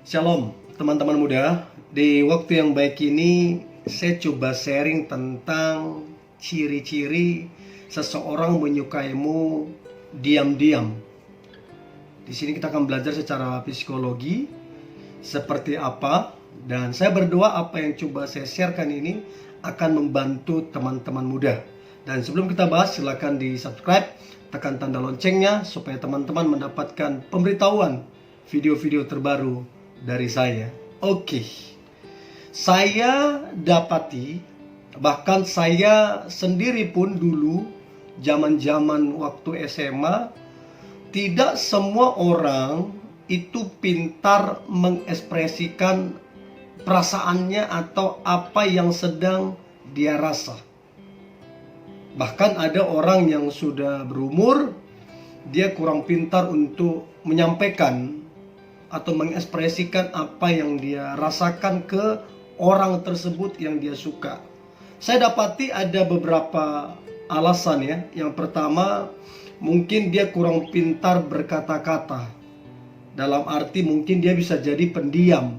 Shalom teman-teman muda. Di waktu yang baik ini saya coba sharing tentang ciri-ciri seseorang menyukaimu diam-diam. Di sini kita akan belajar secara psikologi seperti apa, dan saya berdoa apa yang coba saya sharekan ini akan membantu teman-teman muda. Dan sebelum kita bahas, silakan di subscribe, tekan tanda loncengnya supaya teman-teman mendapatkan pemberitahuan video-video terbaru dari saya. Oke. Saya dapati, bahkan saya sendiri pun dulu zaman-zaman waktu SMA, tidak semua orang itu pintar mengekspresikan perasaannya atau apa yang sedang dia rasa. Bahkan ada orang yang sudah berumur, dia kurang pintar untuk menyampaikan atau mengekspresikan apa yang dia rasakan ke orang tersebut yang dia suka. Saya dapati ada beberapa alasan ya. Yang pertama, mungkin dia kurang pintar berkata-kata. Dalam arti mungkin dia bisa jadi pendiam,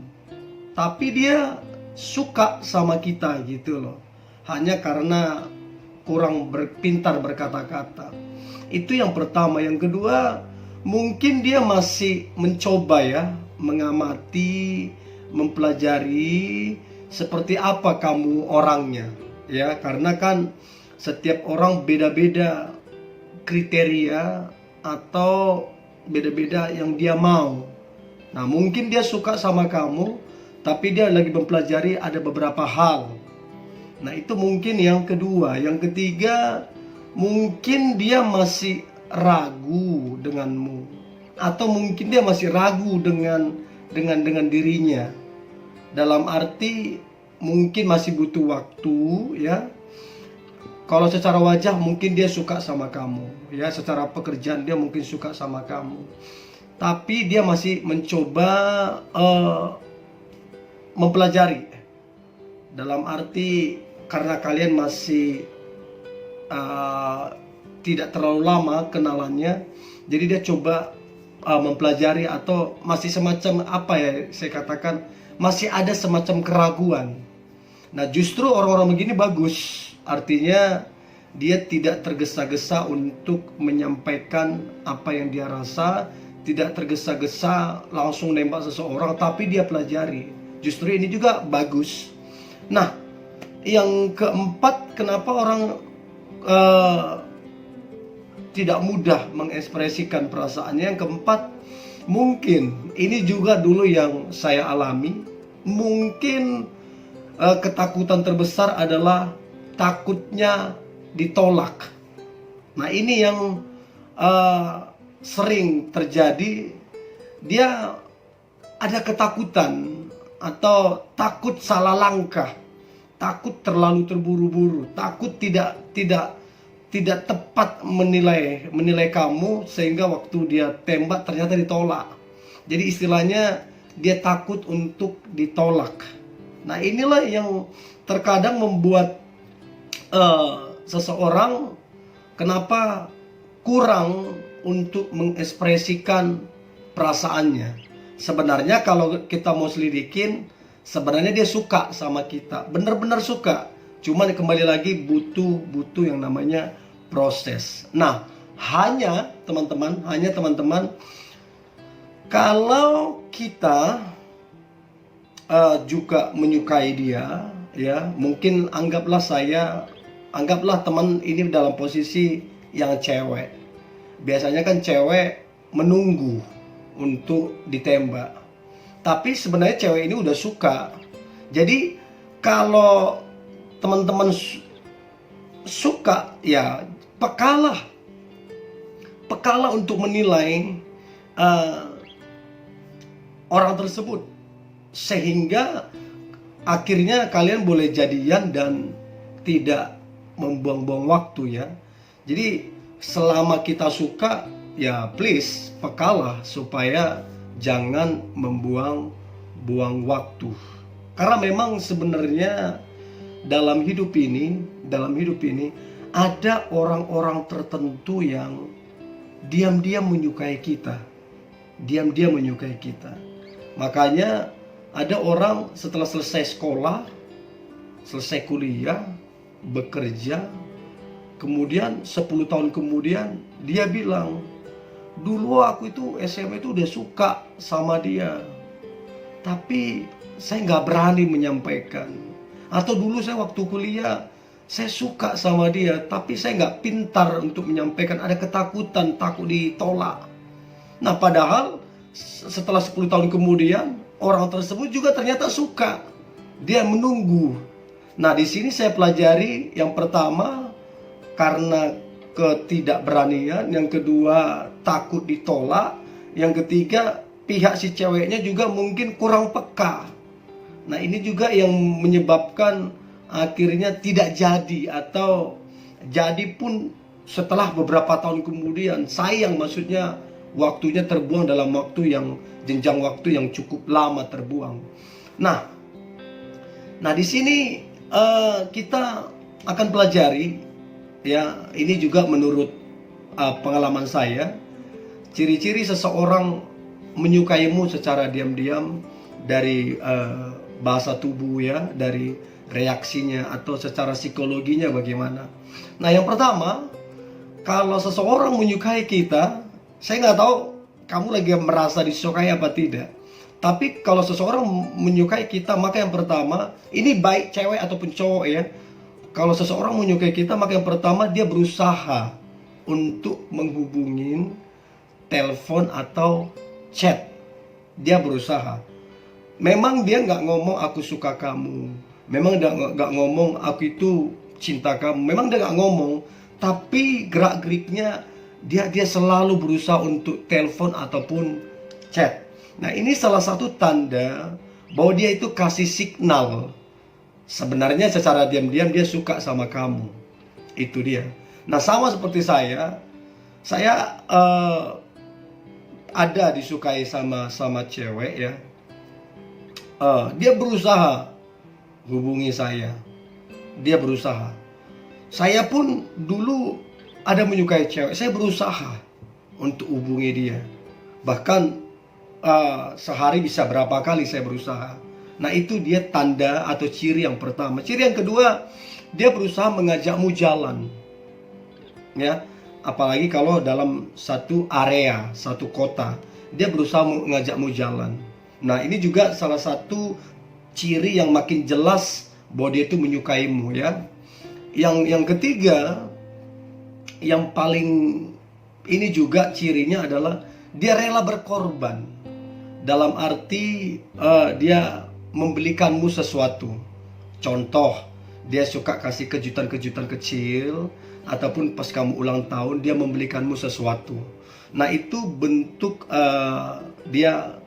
tapi dia suka sama kita gitu loh. Hanya karena kurang pintar berkata-kata. Itu yang pertama. Yang kedua, mungkin dia masih mencoba ya, mengamati, mempelajari seperti apa kamu orangnya ya, karena kan setiap orang beda-beda kriteria atau beda-beda yang dia mau. Nah, mungkin dia suka sama kamu, tapi dia lagi mempelajari ada beberapa hal. Nah, itu mungkin yang kedua. Yang ketiga, mungkin dia masih ragu denganmu, atau mungkin dia masih ragu dengan dirinya. Dalam arti mungkin masih butuh waktu ya. Kalau secara wajah mungkin dia suka sama kamu ya, secara pekerjaan dia mungkin suka sama kamu, tapi dia masih mencoba mempelajari. Dalam arti karena kalian masih tidak terlalu lama kenalannya, jadi dia coba mempelajari, atau masih semacam apa ya saya katakan, masih ada semacam keraguan. Nah, justru orang-orang begini bagus, artinya dia tidak tergesa-gesa untuk menyampaikan apa yang dia rasa, tidak tergesa-gesa langsung nembak seseorang, tapi dia pelajari. Justru ini juga bagus. Nah, yang keempat, kenapa orang tidak mudah mengekspresikan perasaannya? Yang keempat, mungkin ini juga dulu yang saya alami. Mungkin ketakutan terbesar adalah takutnya ditolak. Nah, ini yang sering terjadi. Dia ada ketakutan atau takut salah langkah, takut terlalu terburu-buru, takut tidak tepat menilai kamu, sehingga waktu dia tembak ternyata ditolak. Jadi istilahnya dia takut untuk ditolak. Nah, inilah yang terkadang membuat seseorang kenapa kurang untuk mengekspresikan perasaannya. Sebenarnya kalau kita mau selidikin, sebenarnya dia suka sama kita, benar-benar suka. Cuman kembali lagi butuh yang namanya proses. Nah, hanya teman-teman, kalau kita juga menyukai dia, ya mungkin anggaplah teman ini dalam posisi yang cewek. Biasanya kan cewek menunggu untuk ditembak, tapi sebenarnya cewek ini udah suka. Jadi kalau teman-teman suka, ya pekalah untuk menilai orang tersebut, sehingga akhirnya kalian boleh jadian dan tidak membuang-buang waktu ya. Jadi selama kita suka, ya please pekalah supaya jangan membuang-buang waktu. Karena memang sebenarnya dalam hidup ini ada orang-orang tertentu yang diam-diam menyukai kita. Makanya ada orang setelah selesai sekolah, selesai kuliah, bekerja, kemudian 10 tahun kemudian dia bilang, dulu aku itu SMA itu udah suka sama dia, tapi saya nggak berani menyampaikan. Atau dulu saya waktu kuliah, saya suka sama dia, tapi saya nggak pintar untuk menyampaikan, ada ketakutan, takut ditolak. Nah padahal setelah 10 tahun kemudian, orang tersebut juga ternyata suka. Dia menunggu. Nah di sini saya pelajari yang pertama karena ketidakberanian, yang kedua takut ditolak, yang ketiga pihak si ceweknya juga mungkin kurang peka. Nah ini juga yang menyebabkan akhirnya tidak jadi, atau jadi pun setelah beberapa tahun kemudian. Sayang, maksudnya waktunya terbuang dalam waktu yang jenjang waktu yang cukup lama terbuang. Nah di sini kita akan pelajari, ya, ini juga menurut pengalaman saya, ciri-ciri seseorang menyukaimu secara diam-diam dari bahasa tubuh, ya, dari reaksinya atau secara psikologinya bagaimana. Nah yang pertama, kalau seseorang menyukai kita, saya nggak tahu kamu lagi merasa disukai apa tidak. Tapi kalau seseorang menyukai kita, maka yang pertama, ini baik cewek ataupun cowok, ya. Kalau seseorang menyukai kita, maka yang pertama dia berusaha untuk menghubungin telepon atau chat. Dia berusaha. Memang dia nggak ngomong aku suka kamu, memang dia nggak ngomong aku itu cinta kamu, memang dia nggak ngomong, tapi gerak-geriknya dia selalu berusaha untuk telepon ataupun chat. Nah ini salah satu tanda bahwa dia itu kasih signal sebenarnya secara diam-diam dia suka sama kamu. Itu dia. Nah sama seperti saya ada disukai sama cewek, ya. Dia berusaha hubungi saya, dia berusaha. Saya pun dulu ada menyukai cewek, saya berusaha untuk hubungi dia. Bahkan sehari bisa berapa kali saya berusaha. Nah itu dia tanda atau ciri yang pertama. Ciri yang kedua, dia berusaha mengajakmu jalan, ya. Apalagi kalau dalam satu area, satu kota, dia berusaha mengajakmu jalan. Nah ini juga salah satu ciri yang makin jelas bahwa dia itu menyukaimu, ya. Yang ketiga, yang paling ini juga cirinya adalah dia rela berkorban. Dalam arti dia membelikanmu sesuatu. Contoh, dia suka kasih kejutan-kejutan kecil, ataupun pas kamu ulang tahun dia membelikanmu sesuatu. Nah itu bentuk dia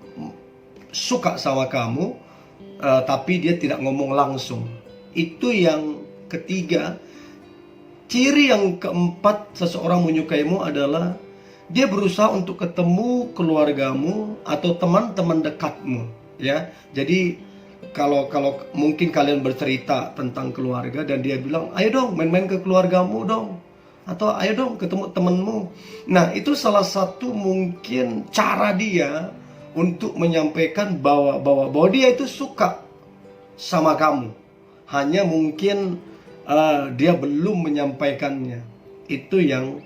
suka sama kamu, tapi dia tidak ngomong langsung. Itu yang ketiga. Ciri yang keempat seseorang menyukaimu adalah dia berusaha untuk ketemu keluargamu atau teman-teman dekatmu, ya. Jadi kalau mungkin kalian bercerita tentang keluarga dan dia bilang, ayo dong main-main ke keluargamu dong, atau ayo dong ketemu temanmu. Nah itu salah satu mungkin cara dia untuk menyampaikan bahwa dia itu suka sama kamu. Hanya mungkin dia belum menyampaikannya. Itu yang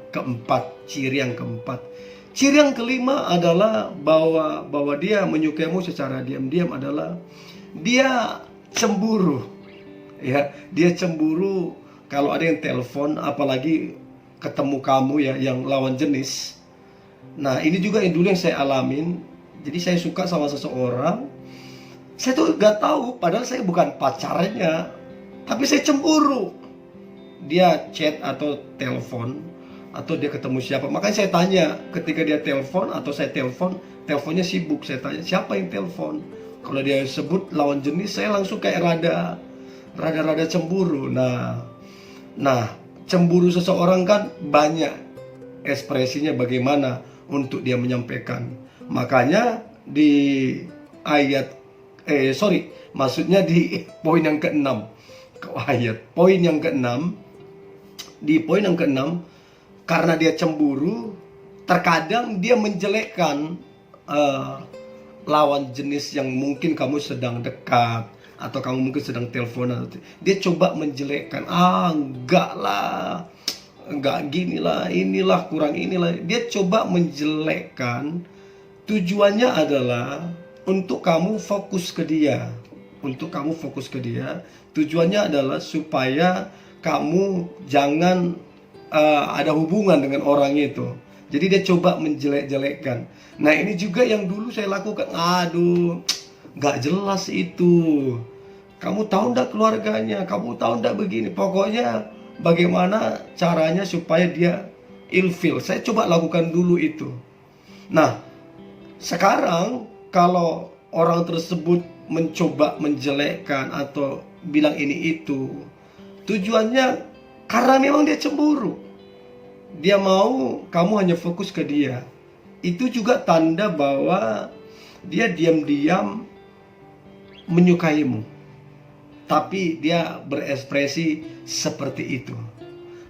keempat, ciri yang keempat. Ciri yang kelima adalah bahwa dia menyukaimu secara diam-diam adalah dia cemburu, ya. Dia cemburu kalau ada yang telepon, apalagi ketemu kamu, ya, yang lawan jenis. Nah ini juga yang dulu yang saya alamin. Jadi saya suka sama seseorang, saya tuh gak tahu, padahal saya bukan pacarnya, tapi saya cemburu. Dia chat atau telepon, atau dia ketemu siapa. Makanya saya tanya ketika dia telepon atau saya telepon, teleponnya sibuk, saya tanya siapa yang telepon. Kalau dia sebut lawan jenis, saya langsung kayak rada cemburu. Nah cemburu seseorang kan banyak ekspresinya bagaimana untuk dia menyampaikan. Makanya di maksudnya di poin yang keenam, poin yang keenam, karena dia cemburu, terkadang dia menjelekkan lawan jenis yang mungkin kamu sedang dekat atau kamu mungkin sedang teleponan, dia coba menjelekkan, enggak lah, enggak gini lah, inilah kurang inilah, dia coba menjelekkan. Tujuannya adalah untuk kamu fokus ke dia, tujuannya adalah supaya kamu jangan ada hubungan dengan orang itu. Jadi dia coba menjelek-jelekkan. Nah ini juga yang dulu saya lakukan. Aduh, gak jelas itu. Kamu tahu ndak keluarganya? Kamu tahu ndak begini? Pokoknya bagaimana caranya supaya dia ilfil. Saya coba lakukan dulu itu. Nah, sekarang kalau orang tersebut mencoba menjelekkan atau bilang ini itu, tujuannya karena memang dia cemburu. Dia mau kamu hanya fokus ke dia. Itu juga tanda bahwa dia diam-diam menyukaimu, tapi dia berekspresi seperti itu.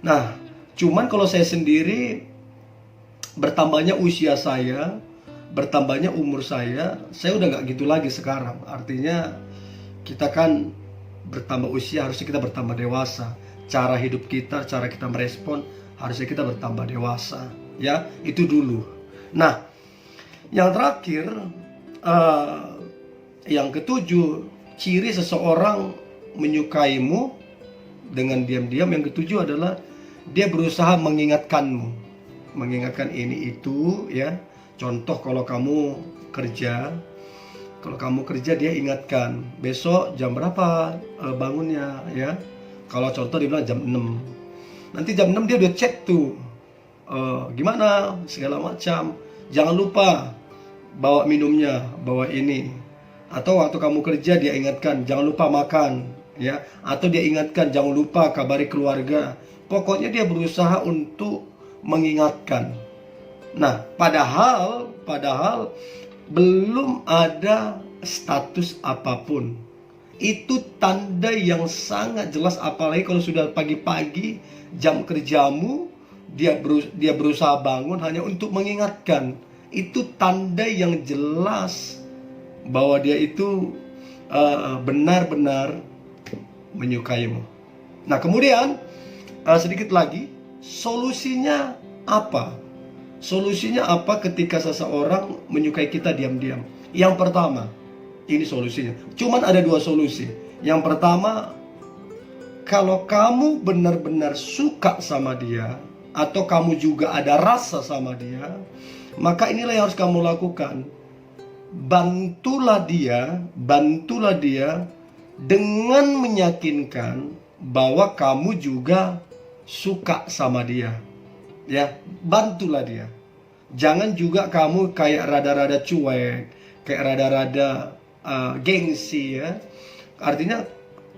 Nah, cuman kalau saya sendiri, bertambahnya usia saya, bertambahnya umur saya udah gak gitu lagi sekarang. Artinya kita kan bertambah usia, harusnya kita bertambah dewasa. Cara hidup kita, cara kita merespon, harusnya kita bertambah dewasa. Ya, itu dulu. Nah, yang terakhir, yang ketujuh, ciri seseorang menyukaimu dengan diam-diam. Yang ketujuh adalah dia berusaha mengingatkanmu, mengingatkan ini itu, ya. Contoh kalau kamu kerja, dia ingatkan, besok jam berapa bangunnya, ya. Kalau contoh dia bilang jam 6. Nanti jam 6 dia udah cek tuh, gimana segala macam. Jangan lupa bawa minumnya, bawa ini. Atau waktu kamu kerja dia ingatkan, jangan lupa makan, ya. Atau dia ingatkan, jangan lupa kabari keluarga. Pokoknya dia berusaha untuk mengingatkan. Nah, padahal belum ada status apapun. Itu tanda yang sangat jelas, apalagi kalau sudah pagi-pagi jam kerjamu, dia berusaha bangun hanya untuk mengingatkan. Itu tanda yang jelas bahwa dia itu benar-benar menyukaimu. Nah, kemudian sedikit lagi, solusinya apa? Solusinya apa ketika seseorang menyukai kita diam-diam? Yang pertama, ini solusinya. Cuman ada dua solusi. Yang pertama, kalau kamu benar-benar suka sama dia, atau kamu juga ada rasa sama dia, maka inilah yang harus kamu lakukan. Bantulah dia dengan meyakinkan bahwa kamu juga suka sama dia. Ya, bantulah dia. Jangan juga kamu kayak rada-rada cuek, kayak rada-rada gengsi, ya. Artinya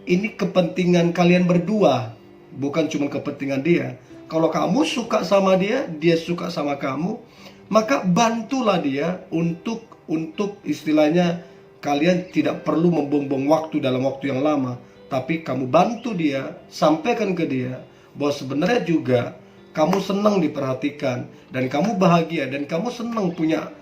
ini kepentingan kalian berdua, bukan cuma kepentingan dia. Kalau kamu suka sama dia, dia suka sama kamu, maka bantulah dia untuk istilahnya kalian tidak perlu membuang-buang waktu dalam waktu yang lama, tapi kamu bantu dia, sampaikan ke dia bahwa sebenarnya juga kamu senang diperhatikan dan kamu bahagia dan kamu senang punya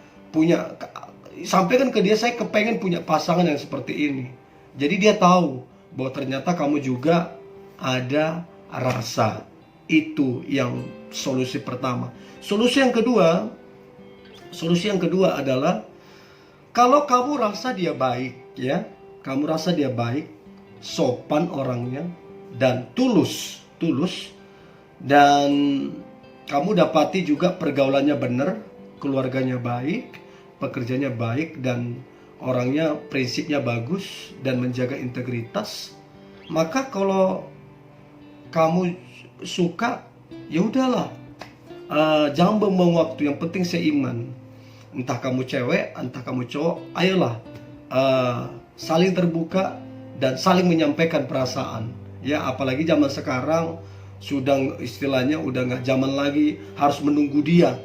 sampaikan ke dia, saya kepengen punya pasangan yang seperti ini. Jadi dia tahu bahwa ternyata kamu juga ada rasa. Itu yang solusi pertama. Solusi yang kedua adalah kalau kamu rasa dia baik, ya, kamu rasa dia baik, sopan orangnya dan tulus, dan kamu dapati juga pergaulannya benar, keluarganya baik, pekerjaannya baik, dan orangnya prinsipnya bagus dan menjaga integritas, maka kalau kamu suka, ya udahlah, jangan buang waktu, yang penting seiman. Entah kamu cewek, entah kamu cowok, ayolah saling terbuka dan saling menyampaikan perasaan. Ya, apalagi zaman sekarang sudah istilahnya udah nggak zaman lagi harus menunggu dia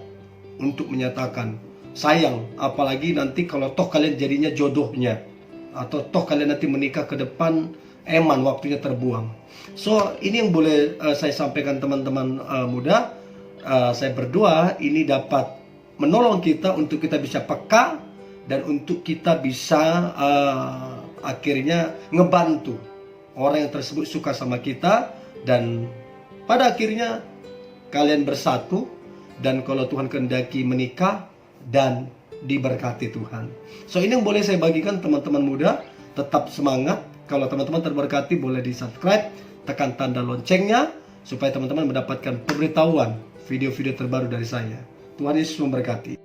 untuk menyatakan sayang. Apalagi nanti kalau toh kalian jadinya jodohnya, atau toh kalian nanti menikah ke depan, eman waktunya terbuang. So ini yang boleh saya sampaikan teman-teman muda. Saya berdoa ini dapat menolong kita untuk kita bisa peka dan untuk kita bisa akhirnya ngebantu orang yang tersebut suka sama kita, dan pada akhirnya kalian bersatu, dan kalau Tuhan kehendaki menikah dan diberkati Tuhan. So ini yang boleh saya bagikan teman-teman muda. Tetap semangat. Kalau teman-teman terberkati, boleh di subscribe, tekan tanda loncengnya supaya teman-teman mendapatkan pemberitahuan video-video terbaru dari saya. Tuhan Yesus memberkati.